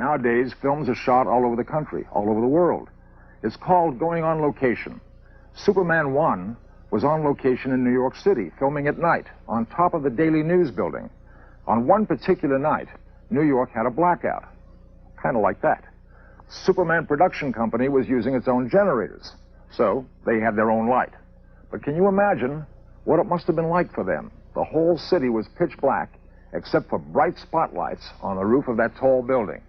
Nowadays, films are shot all over the country, all over the world. It's called going on location. Superman 1 was on location in New York City, filming at night, on top of the Daily News building. On one particular night, New York had a blackout, kind of like that. Superman Production Company was using its own generators, so they had their own light. But can you imagine what it must have been like for them? The whole city was pitch black, except for bright spotlights on the roof of that tall building.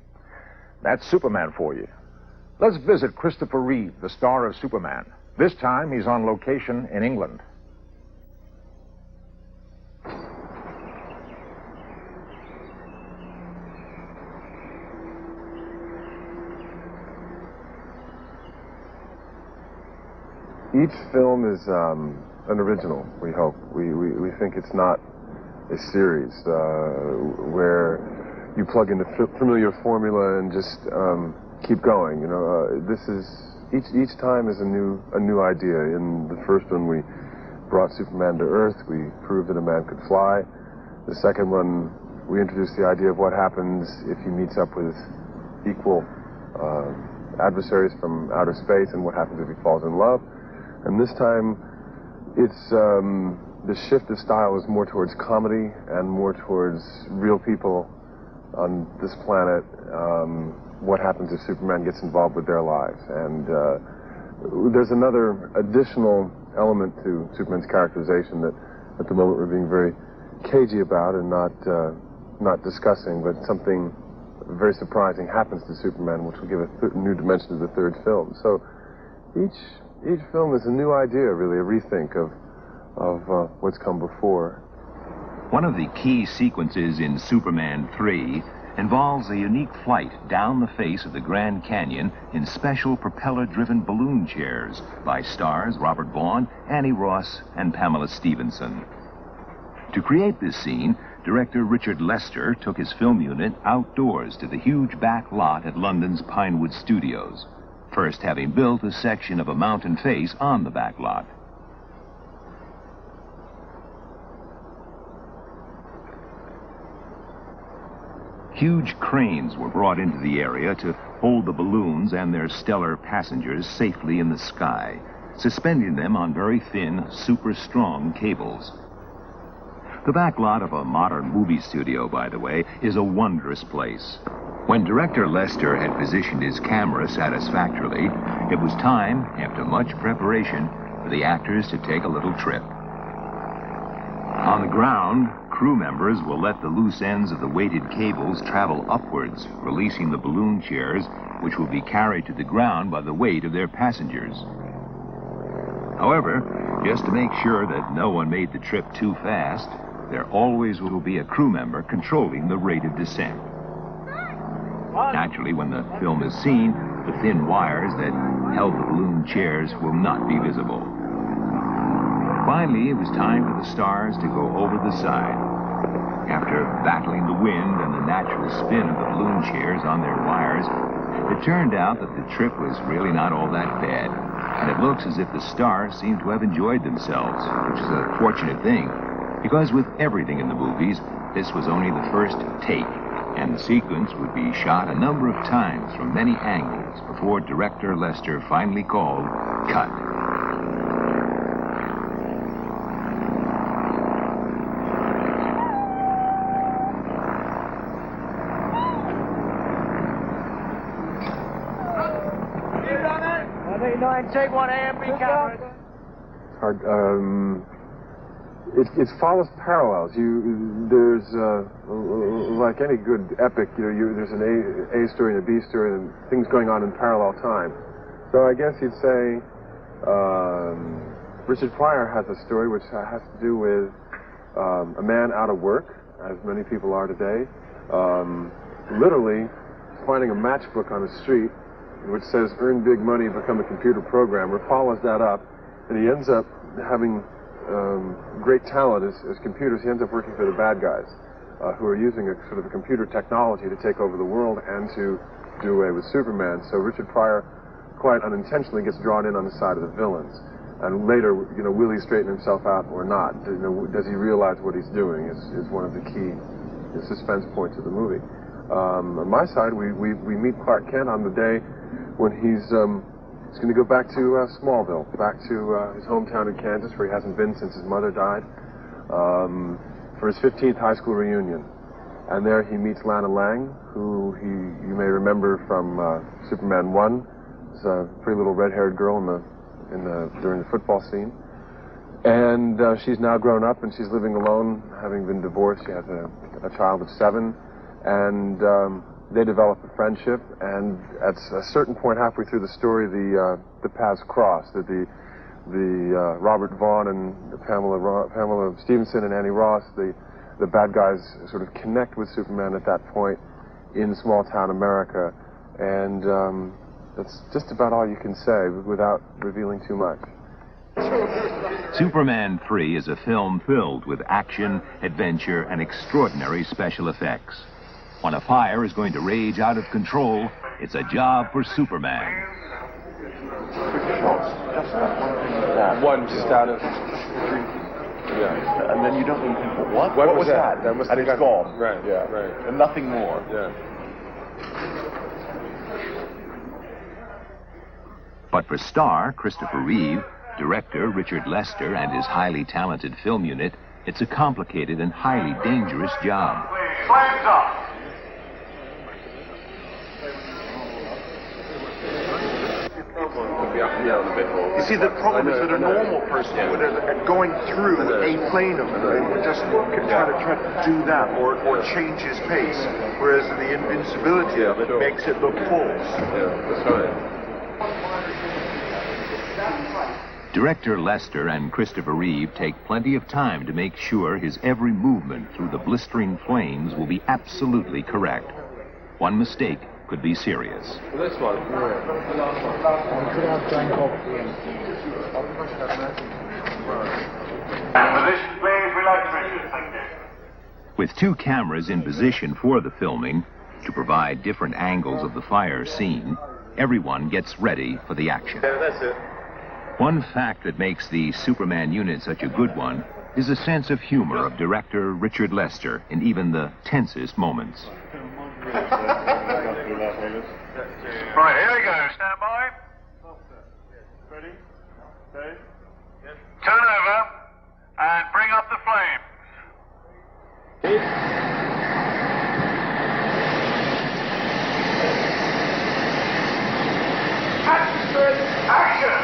That's Superman for you. Let's visit Christopher Reeve, the star of Superman. This time, he's on location in England. Each film is an original, we hope. We think it's not a series where you plug into familiar formula and just keep going. You know, this is each time is a new idea. In the first one, we brought Superman to Earth. We proved that a man could fly. The second one, we introduced the idea of what happens if he meets up with equal adversaries from outer space, and what happens if he falls in love. And this time, it's the shift of style is more towards comedy and more towards real people on this planet. What happens if Superman gets involved with their lives? And there's another additional element to Superman's characterization that, at the moment, we're being very cagey about and not discussing, but something very surprising happens to Superman, which will give a new dimension to the third film. So each film is a new idea, really, a rethink of what's come before. One of the key sequences in Superman 3 involves a unique flight down the face of the Grand Canyon in special propeller-driven balloon chairs by stars Robert Vaughn, Annie Ross, and Pamela Stevenson. To create this scene, director Richard Lester took his film unit outdoors to the huge back lot at London's Pinewood Studios, first having built a section of a mountain face on the back lot. Huge cranes were brought into the area to hold the balloons and their stellar passengers safely in the sky, suspending them on very thin, super strong cables. The back lot of a modern movie studio, by the way, is a wondrous place. When director Lester had positioned his camera satisfactorily, it was time, after much preparation, for the actors to take a little trip. On the ground, crew members will let the loose ends of the weighted cables travel upwards, releasing the balloon chairs, which will be carried to the ground by the weight of their passengers. However, just to make sure that no one made the trip too fast, there always will be a crew member controlling the rate of descent. Naturally, when the film is seen, the thin wires that held the balloon chairs will not be visible. Finally, it was time for the stars to go over the side. After battling the wind and the natural spin of the balloon chairs on their wires, it turned out that the trip was really not all that bad, and it looks as if the stars seem to have enjoyed themselves, which is a fortunate thing, because with everything in the movies, this was only the first take, and the sequence would be shot a number of times from many angles before director Lester finally called cut. Take 1 AMP camera. It follows parallels. There's like any good epic, there's an A story and a B story and things going on in parallel time. So I guess you'd say Richard Pryor has a story which has to do with a man out of work, as many people are today, literally finding a matchbook on the street which says earn big money, become a computer programmer, follows that up, and he ends up having great talent as computers. He ends up working for the bad guys who are using a sort of a computer technology to take over the world and to do away with Superman. So Richard Pryor quite unintentionally gets drawn in on the side of the villains. And later, will he straighten himself out or not? Does he realize what he's doing is one of the key suspense points of the movie. On my side, we meet Clark Kent on the day when he's going to go back to Smallville, back to his hometown in Kansas, where he hasn't been since his mother died, for his 15th high school reunion. And there he meets Lana Lang, who you may remember from Superman 1. It's a pretty little red-haired girl during the football scene. And she's now grown up, and she's living alone, having been divorced. She has a child of 7, and they develop a friendship. And at a certain point, halfway through the story, the paths cross. The Robert Vaughn and Pamela Stevenson and Annie Ross, the bad guys sort of connect with Superman at that point in small-town America, and that's just about all you can say without revealing too much. Superman 3 is a film filled with action, adventure, and extraordinary special effects. When a fire is going to rage out of control, it's a job for Superman. One just out of... Yeah. And then you don't even think, what? What was that? And it's gone. Right, yeah. Right. And nothing more. Yeah. But for star Christopher Reeve, director Richard Lester, and his highly talented film unit, it's a complicated and highly dangerous job. Flames up. You see, the problem is that a normal person would going through a plane of flame would just try to do that or change his pace, whereas the invincibility of it makes it look false. Yeah, that's right. Director Lester and Christopher Reeve take plenty of time to make sure his every movement through the blistering flames will be absolutely correct. One mistake could be serious. This one. Position, please. Relax, Richard. Thank you. With 2 cameras in position for the filming to provide different angles of the fire scene, everyone gets ready for the action. Yeah, that's it. One fact that makes the Superman unit such a good one is a sense of humor of director Richard Lester in even the tensest moments. Right, here we go. Stand by. Ready? Okay. Turn over and bring up the flames. Action!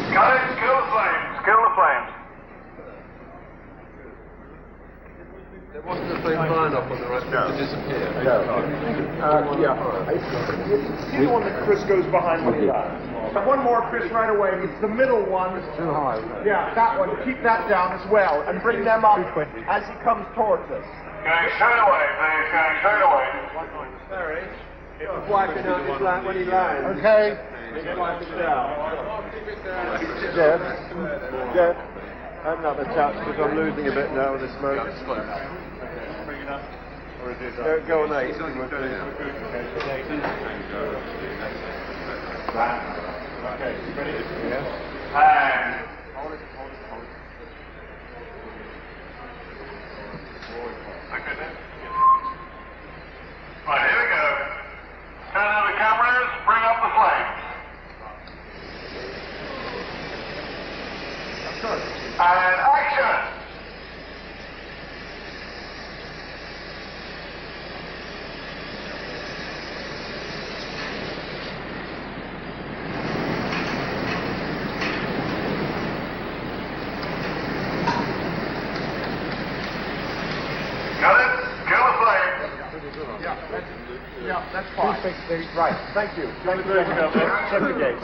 Got it. Kill the flames. Kill the flames. There wasn't a flame line up on the right to disappear. See the one that Chris goes behind when he dies? One more, Chris, right away. It's the middle one. It's too high. Yeah, that one. Keep that down as well, and bring them up as he comes towards us. Going straight away, please. Going straight away. Sorry. It was wiping out his lamp when he lands. Okay. Jeff, another touch because I'm losing a bit now with the smoke. Go on 8. Okay, ready? And Hold it. okay, then. Right, here we go. Turn on the cameras, bring up the flames. And action! Got it? Kill the flame. Yeah, that's fine. Right, thank you. Thank you. Check the gate.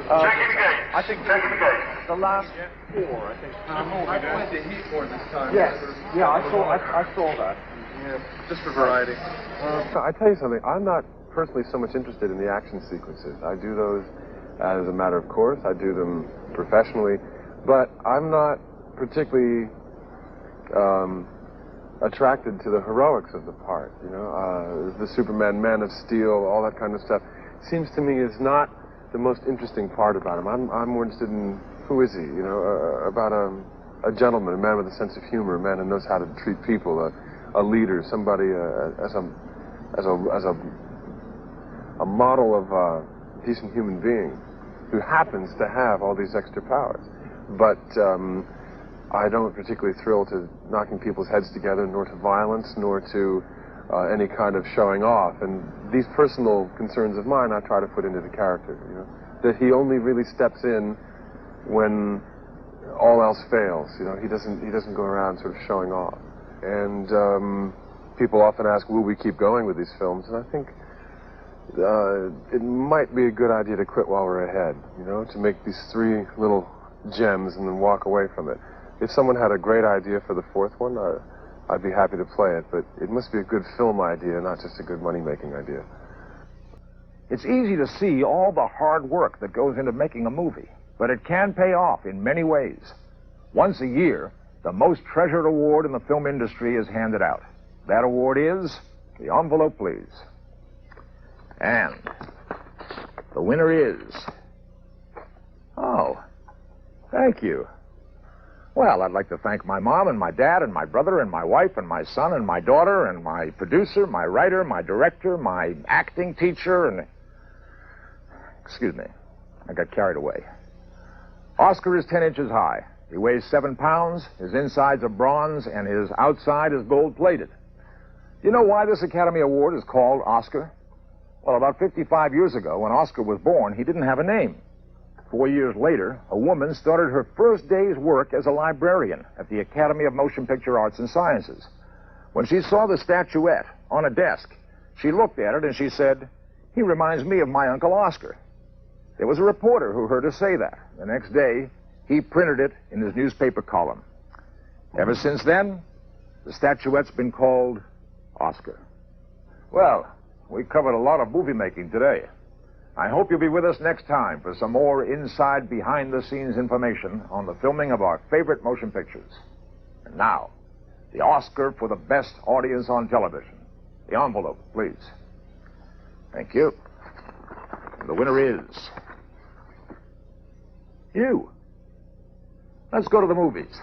Checking the gate. I think Checking the gate. the last 4, I think. I played the heat more this time. Yes. Yeah, I saw that. Yeah, just for variety. I tell you something, I'm not personally so much interested in the action sequences. I do those as a matter of course. I do them professionally, but I'm not particularly attracted to the heroics of the part, you know, the Superman, Man of Steel, all that kind of stuff. seems to me, is not the most interesting part about him. I'm more interested in who is he, you know, about a gentleman, a man with a sense of humor, a man who knows how to treat people, a leader, somebody as a model of a decent human being who happens to have all these extra powers. But I don't particularly thrill to knocking people's heads together, nor to violence, nor to any kind of showing off. And these personal concerns of mine I try to put into the character, you know, that he only really steps in when all else fails. You know, he doesn't go around sort of showing off. And people often ask, will we keep going with these films? And I think it might be a good idea to quit while we're ahead, you know, to make these 3 little gems and then walk away from it. If someone had a great idea for the 4th one, I'd be happy to play it, but it must be a good film idea, not just a good money-making idea. It's easy to see all the hard work that goes into making a movie, but it can pay off in many ways. Once a year, the most treasured award in the film industry is handed out. That award is, the envelope, please. And the winner is... Oh, thank you. Well, I'd like to thank my mom and my dad and my brother and my wife and my son and my daughter and my producer, my writer, my director, my acting teacher, and... Excuse me, I got carried away. Oscar is 10 inches high. He weighs 7 pounds, his insides are bronze, and his outside is gold-plated. Do you know why this Academy Award is called Oscar? Well, about 55 years ago, when Oscar was born, he didn't have a name. 4 years later, a woman started her first day's work as a librarian at the Academy of Motion Picture Arts and Sciences. When she saw the statuette on a desk, she looked at it and she said, "He reminds me of my Uncle Oscar." There was a reporter who heard her say that. The next day, he printed it in his newspaper column. Ever since then, the statuette's been called Oscar. Well, we covered a lot of movie making today. I hope you'll be with us next time for some more inside, behind-the-scenes information on the filming of our favorite motion pictures. And now, the Oscar for the best audience on television. The envelope, please. Thank you. And the winner is... you. Let's go to the movies.